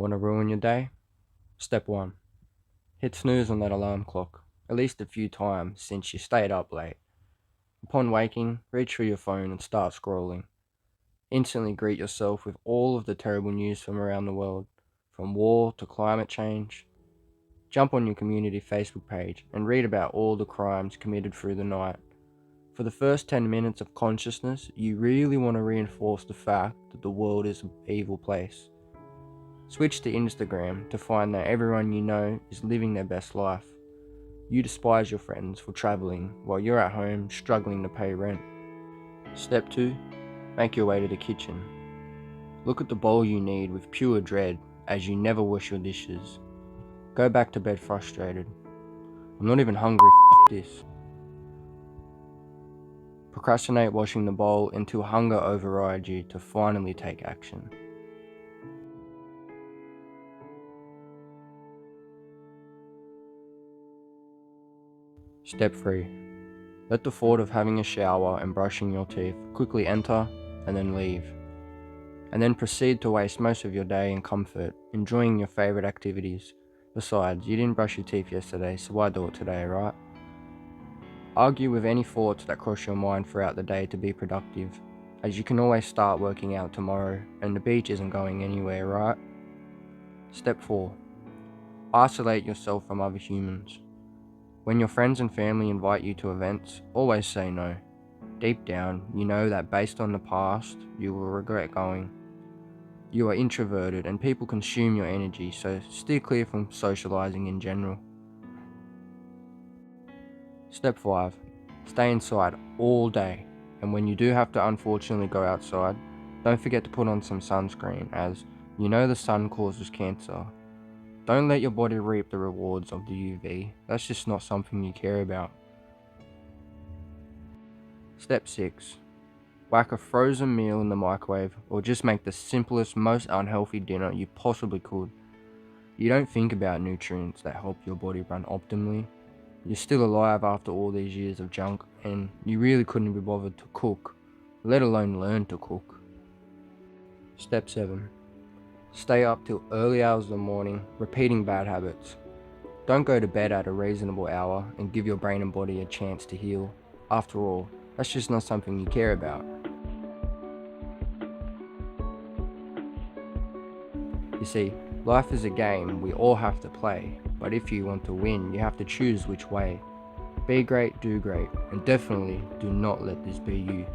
Want to ruin your day? Step 1. Hit snooze on that alarm clock, at least a few times since you stayed up late. Upon waking, reach for your phone and start scrolling. Instantly greet yourself with all of the terrible news from around the world, from war to climate change. Jump on your community Facebook page and read about all the crimes committed through the night. For the first 10 minutes of consciousness, you really want to reinforce the fact that the world is an evil place. Switch to Instagram to find that everyone you know is living their best life. You despise your friends for travelling while you're at home struggling to pay rent. Step 2. Make your way to the kitchen. Look at the bowl you need with pure dread as you never wash your dishes. Go back to bed frustrated. I'm not even hungry, this. Procrastinate washing the bowl until hunger overrides you to finally take action. Step 3. Let the thought of having a shower and brushing your teeth quickly enter and then leave. And then proceed to waste most of your day in comfort, enjoying your favourite activities. Besides, you didn't brush your teeth yesterday, so why do it today, right? Argue with any thoughts that cross your mind throughout the day to be productive, as you can always start working out tomorrow and the beach isn't going anywhere, right? Step 4. Isolate yourself from other humans. When your friends and family invite you to events, always say no. Deep down, you know that based on the past, you will regret going. You are introverted and people consume your energy, so steer clear from socializing in general. Step 5. Stay inside all day, and when you do have to unfortunately go outside, don't forget to put on some sunscreen, as you know the sun causes cancer. Don't let your body reap the rewards of the UV, that's just not something you care about. Step 6. Whack a frozen meal in the microwave, or just make the simplest, most unhealthy dinner you possibly could. You don't think about nutrients that help your body run optimally. You're still alive after all these years of junk, and you really couldn't be bothered to cook, let alone learn to cook. Step 7. Stay up till early hours of the morning, repeating bad habits. Don't go to bed at a reasonable hour and give your brain and body a chance to heal. After all, that's just not something you care about. You see, life is a game we all have to play, but if you want to win, you have to choose which way. Be great, do great, and definitely do not let this be you.